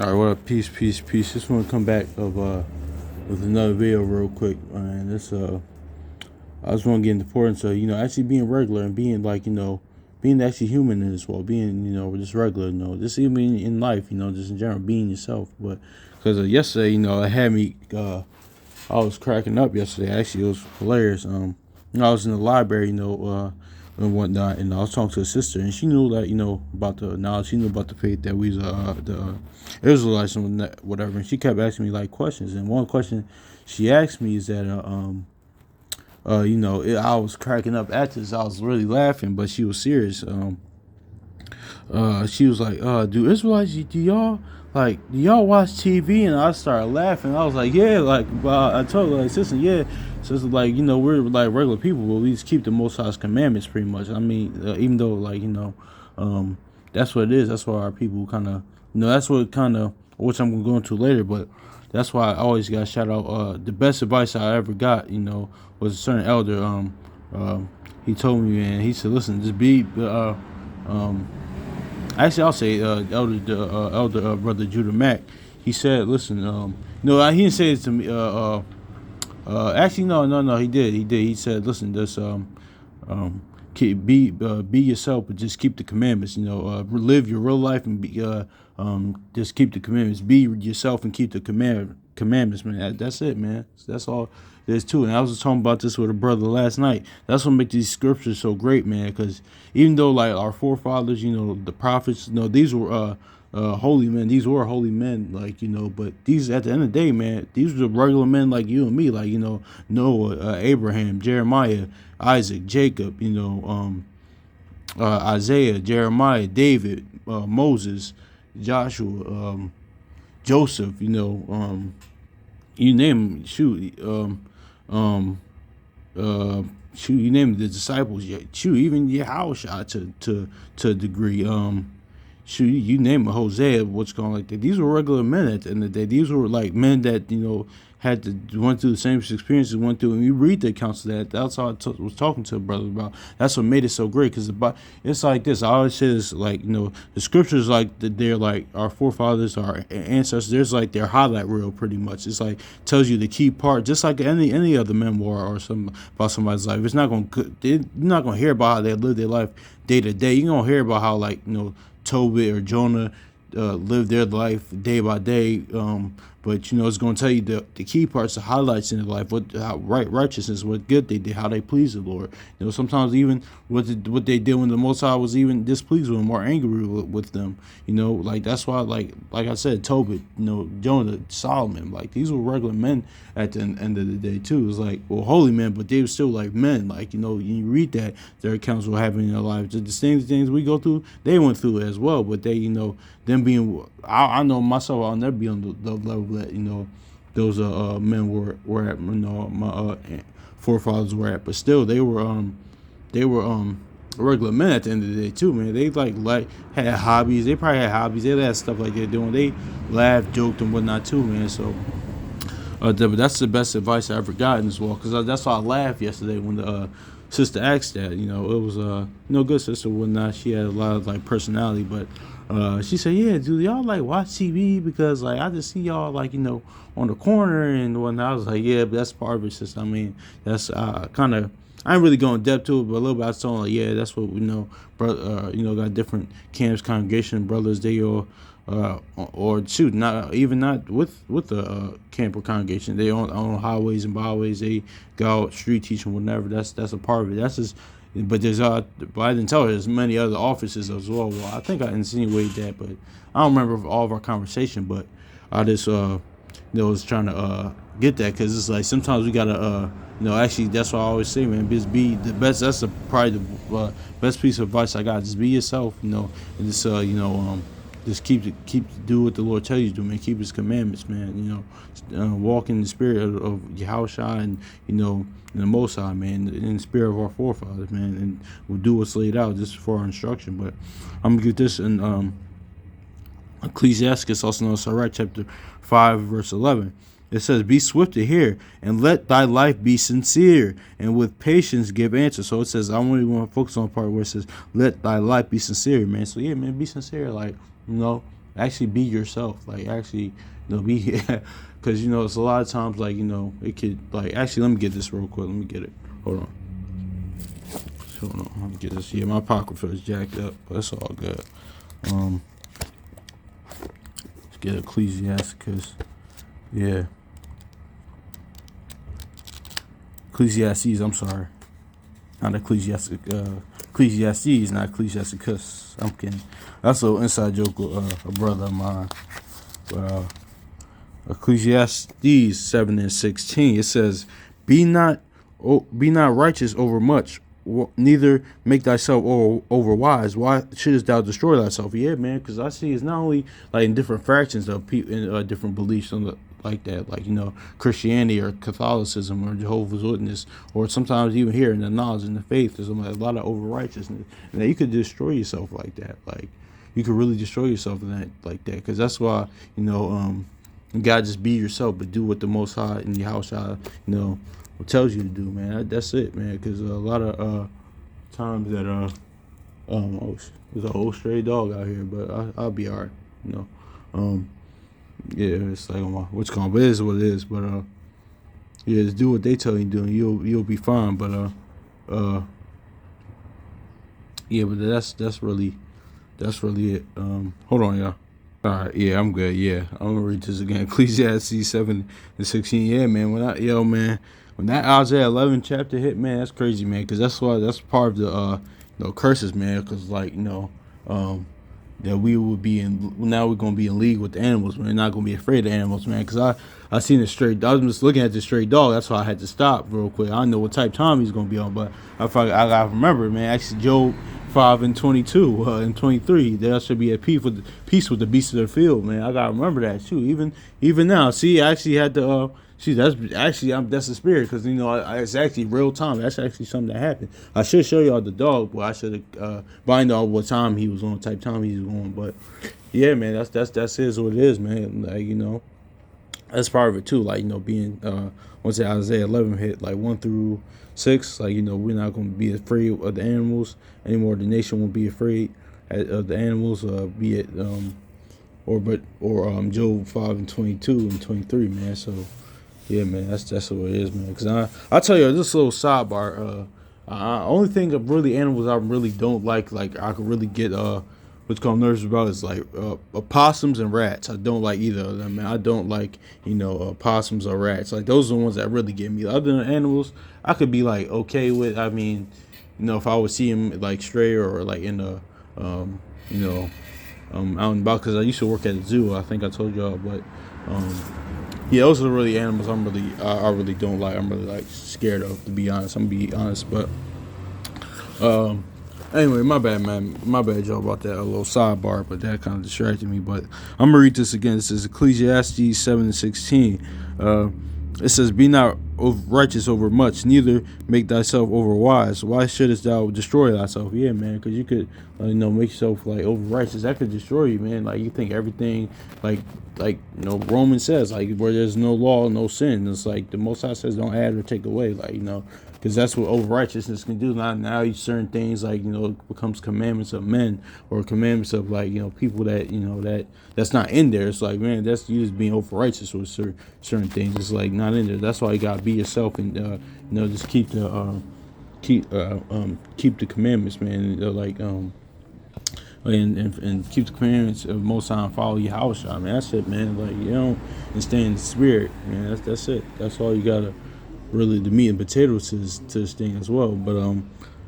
All right, well, peace, peace, peace. Just want to come back with another video real quick, and I just want to get into the importance of actually being regular and being being actually human in this world, being just regular, just even in life, just in general, being yourself. But because yesterday, it had me, I was cracking up yesterday. Actually, it was hilarious. I was in the library, and whatnot, and I was talking to a sister, and she knew that about the knowledge, she knew about the faith that we was the Israelites and whatever. And she kept asking me like questions, and one question she asked me is that I was cracking up at this. I was really laughing, but she was serious. She was like, "Do Israelites? Do y'all watch TV?" And I started laughing. I was like, "Yeah." I told her, like, "Sister, yeah." Sister, like, we're like regular people, but we just keep the Most High's commandments, pretty much. I mean, even though, that's what it is. That's why our people kind of, that's what kind of, which I'm gonna go into later, but that's why I always got to shout out. The best advice I ever got, was a certain elder. He told me, man. He said, "Listen, just be." Actually, I'll say elder brother Judah Mack. He said, "Listen, no, he didn't say it to me. Actually, no, he did. He said, "Listen, just be yourself, but just keep the commandments. Live your real life and just keep the commandments. Be yourself and keep the commandments, man. That's it, man. That's all there's to it." And I was just talking about this with a brother last night. That's what makes these scriptures so great, man. Because even though like our forefathers, the prophets, these were holy men. These were holy men, but these at the end of the day, man, these were regular men like you and me, like Noah, Abraham, Jeremiah, Isaac, Jacob, Isaiah, Jeremiah, David, Moses, Joshua, Joseph, you name 'em, um, shoot, you name the disciples, shoot, even Yahushua to a degree, shoot, you name it, Hosea, what's going like that. These were regular men at the end of the day. These were like men that had to went through the same experiences went through. And you read the accounts of that. That's all was talking to a brother about. That's what made it so great. Because it's like this. I always say this, like the scriptures, like they're like our forefathers, our ancestors. There's like their highlight reel, pretty much. It's like tells you the key part, just like any other memoir or some about somebody's life. It's not you're not gonna hear about how they live their life day to day. You're gonna hear about how Tobit or Jonah live their life day by day. But it's going to tell you the key parts, the highlights in their life, how righteousness, what good they did, how they pleased the Lord. Sometimes even what they did when the Most High was even displeased with them or angry with them. Like that's why, like I said, Tobit, Jonah, Solomon, like these were regular men at the end of the day too. It's like, well, holy men, but they were still like men. Like you read that their accounts were happening in their lives. The same things we go through, they went through as well. But they, them being, I know myself, I'll never be on the level that those men were at. My forefathers were at, but still they were regular men at the end of the day too, man. They like had hobbies. They probably had hobbies. They had stuff like they're doing. They laughed, joked, and whatnot too, man. So. But that's the best advice I ever got in this walk, because that's why I laughed yesterday when the sister asked that. It was good sister, whatnot. She had a lot of like personality, but she said, "Yeah, do y'all like watch TV? Because like I just see y'all like on the corner and whatnot." I was like, "Yeah, but that's part of it, sister. I mean, that's kind of." I ain't really going in depth to it, but a little bit I was telling her, like, yeah, that's what we know. Brother, got different camps, congregation, brothers. They all, or shoot, not with the camp or congregation. They on highways and byways. They go out street teaching, whatever. That's a part of it. That's just. But but I didn't tell her there's many other offices as well. Well, I think I insinuated that, but I don't remember all of our conversation. But I just was trying to get that, because it's like sometimes we gotta actually that's what I always say, man. Just be the best. That's probably the best piece of advice I got. Just be yourself, and just just do what the Lord tells you to do, man. Keep His commandments, man. Walk in the spirit of Yahushua and in the Most High, man, in the spirit of our forefathers, man, and we'll do what's laid out just for our instruction. But I'm gonna get this in Ecclesiastes, also known as Sirach, chapter 5, verse 11. It says, "Be swift to hear, and let thy life be sincere, and with patience give answer." So it says, I only want to focus on the part where it says, "Let thy life be sincere," man. So yeah, man, be sincere, like actually be yourself. Like actually, be because it's a lot of times like it could like actually let me get this real quick. Let me get it. Hold on. Hold on. Let me get this. Yeah, my apocrypha is jacked up, but it's all good. Let's get Ecclesiasticus. Yeah. Ecclesiastes, I'm sorry. Not Ecclesiastes, not Ecclesiasticus. I'm kidding. That's a little inside joke with a brother of mine. But Ecclesiastes 7:16, it says, Be not righteous over much, neither make thyself over wise. Why shouldest thou destroy thyself? Yeah, man, because I see it's not only like in different fractions of people in different beliefs on like that, like Christianity or Catholicism or Jehovah's Witness, or sometimes even here in the knowledge and the faith, there's a lot of over righteousness, and you could destroy yourself like that. Like you could really destroy yourself in that like that, because that's why you gotta just be yourself, but do what the Most High and Yahushua tells you to do, man. That's it, man. Because a lot of times that there's a whole stray dog out here, but I'll be alright, yeah, it's like what's called, but it is what it is. But yeah, just do what they tell you to do, and you'll be fine. But yeah, but that's really it. Hold on, y'all. All right, yeah, I'm good. Yeah, I'm gonna read this again. Ecclesiastes 7:16. Yeah, man. When that Isaiah 11 chapter hit, man, that's crazy, man. Because that's part of the curses, man. Because that we would be now we're gonna be in league with the animals, man. We're not gonna be afraid of animals, man. Because I seen a stray. I was just looking at the stray dog. That's why I had to stop real quick. I don't know what type of time he's gonna be on, but I gotta remember, man. Actually, Job 5:22 and 23. There should be at peace with the beasts of the field, man. I gotta remember that too. Even now, see, I actually had to. See, that's the spirit, because it's actually real time. That's actually something that happened. I should show y'all the dog, but I should have bind out what time he was on, type time he was on. But yeah, man, that's is what it is, man. Like that's part of it too. Like being once Isaiah 11 hit, like 1-6, like we're not going to be afraid of the animals anymore. The nation won't be afraid of the animals, be it Job 5:22 and 23, man. So. Yeah, man, that's what it is, man. Because I tell you, this little sidebar. Only thing of really animals I really don't like I could really get what's called nervous about is like opossums and rats. I don't like either of them, man. I don't like opossums or rats. Like those are the ones that really get me. Other than animals, I could be like okay with. I mean, if I would see them like stray or like in the out and about, because I used to work at a zoo. I think I told y'all, but yeah, those are really animals I really don't like. I'm really like scared of, to be honest. I'm gonna be honest, but anyway, my bad, man. My bad, y'all, about that little sidebar, but that kind of distracted me. But I'm gonna read this again. This is Ecclesiastes 7:16. It says, Be not righteous over much, neither make thyself over wise. Why shouldest thou destroy thyself? Yeah, man, because you could, make yourself like over righteous. That could destroy you, man. Like you think everything, like Romans says, like where there's no law, no sin. It's like the Most High says, don't add or take away, because that's what over righteousness can do. Now certain things like becomes commandments of men, or commandments of people that that's not in there. It's like, man, that's you just being over righteous with certain things. It's like not in there. That's why you gotta be yourself and just keep the commandments, man. And keep the commandments of Most High and follow Yahushua, man. That's it, man. And stay in the spirit, man. That's it. That's all you gotta. Really, the meat and potatoes to this thing as well, but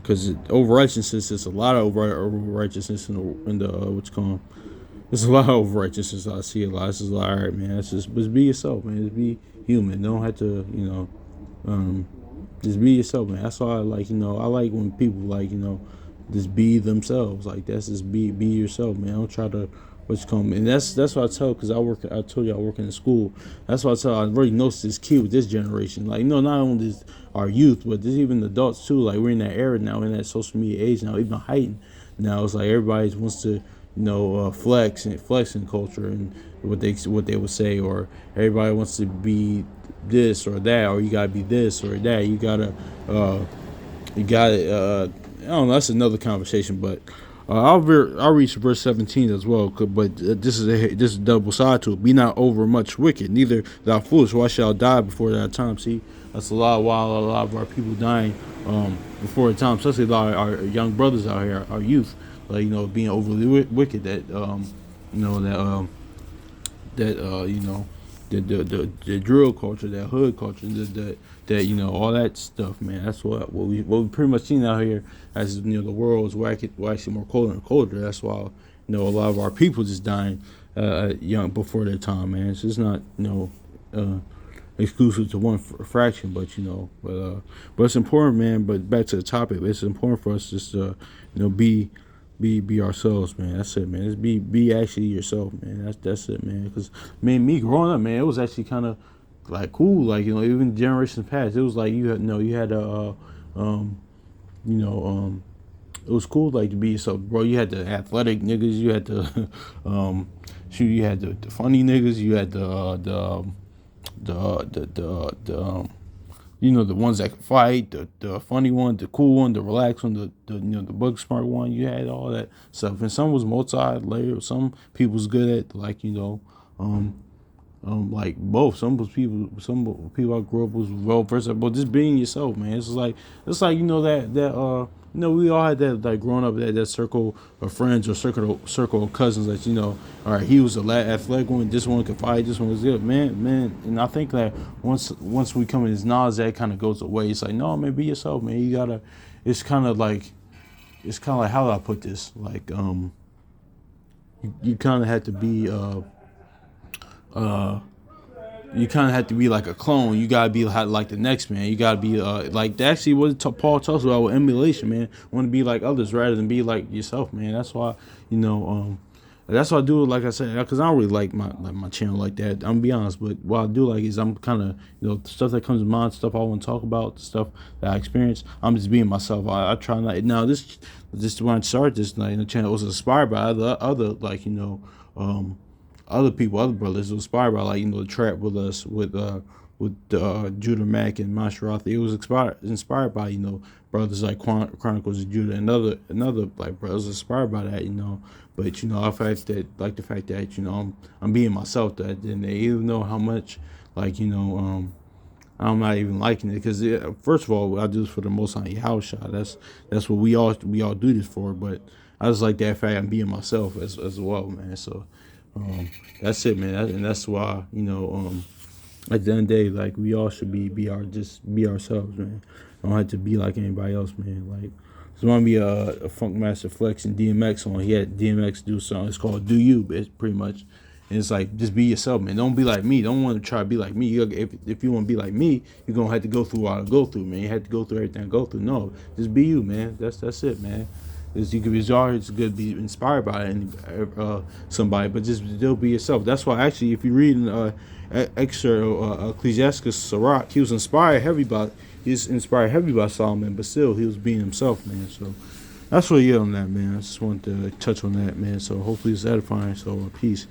because over righteousness, there's a lot of over righteousness in the what's called. There's a lot of over righteousness. I see a lot. It's just like, all right, man. Just be yourself, man. Just be human. Don't have to, just be yourself, man. That's all I like. I like when people just be themselves. Like that's just be yourself, man. Don't try to. And that's what I tell, because I told you I work in the school. That's what I tell. I already noticed this key with this generation. Like, not only is our youth, but there's even adults too. Like, we're in that era now, in that social media age now, even heightened. Now it's like everybody wants to, flexing culture and what they would say, or everybody wants to be this or that, or you gotta be this or that. I don't know. That's another conversation, but. I'll reach verse 17 as well. But this is double side to it. Be not over much wicked, neither thou foolish. Why shall die before that time? See, that's a lot. While a lot of our people dying before the time, especially a lot of our young brothers out here, our youth, being overly wicked. That the drill culture, that hood culture, that all that stuff, man. That's what we pretty much seen out here as the world is waxing more colder and colder. That's why a lot of our people just dying young before their time, man. It's just not exclusive to one fraction, but it's important, man. But back to the topic, it's important for us just to be ourselves, man. That's it, man. Just be actually yourself, man. That's it, man. Because me growing up, man, it was actually kind of like cool. Like even generations past, it was like you had it was cool like to be yourself, bro. You had the athletic niggas, you had the you had the funny niggas, you had the ones that could fight, the funny one, the cool one, the relaxed one, the book smart one. You had all that stuff, and some was multi-layered. Some people was good at like both. Some people I grew up was well versed, but just being yourself, man. It's like we all had that like growing up that circle of friends or circle of cousins that all right, he was the athletic one, this one could fight, this one was good, man. And I think that once we come in this knowledge, that kind of goes away. It's like, no, man, be yourself, man. You gotta. It's kind of like how do I put this? Like you kind of have to be you kind of have to be like a clone. You gotta be like the next man. You gotta be like actually what Paul talks about with emulation, man. Want to be like others rather than be like yourself, man. That's why that's why I do it. Like I said, because I don't really like my channel like that. I'm gonna be honest, but what I do like is I'm kind of stuff that comes to mind, stuff I want to talk about, stuff that I experience. I'm just being myself. I try not. Now this when I started this the channel, was inspired by other other people, other brothers, inspired by the trap with us with Judah Mack and Mashrath. It was inspired by brothers like Chronicles of Judah and another like brothers inspired by that. But I the fact that I'm being myself. That and they even know how much I'm not even liking it because first of all I do this for the Most High Yahweh. That's what we all do this for. But I just like that fact I'm being myself as well, man. So. That's it, man. And that's why at the end of the day, like we all should be ourselves, man. Don't have to be like anybody else, man. Like there's want to be a Funk Master Flex and DMX on. He had DMX do something. It's called "Do You." It's pretty much, and it's like just be yourself, man. Don't be like me. Don't want to try to be like me. If you want to be like me, you're gonna have to go through what I go through, man. You have to go through everything I go through. No, just be you, man. That's it, man. It's good to be inspired by somebody, but just still be yourself. That's why actually, if you read an excerpt of Ecclesiastes Sirach, he was inspired heavy by Solomon, but still he was being himself, man. So that's what on that, man. I just wanted to touch on that, man. So hopefully it's edifying. So peace.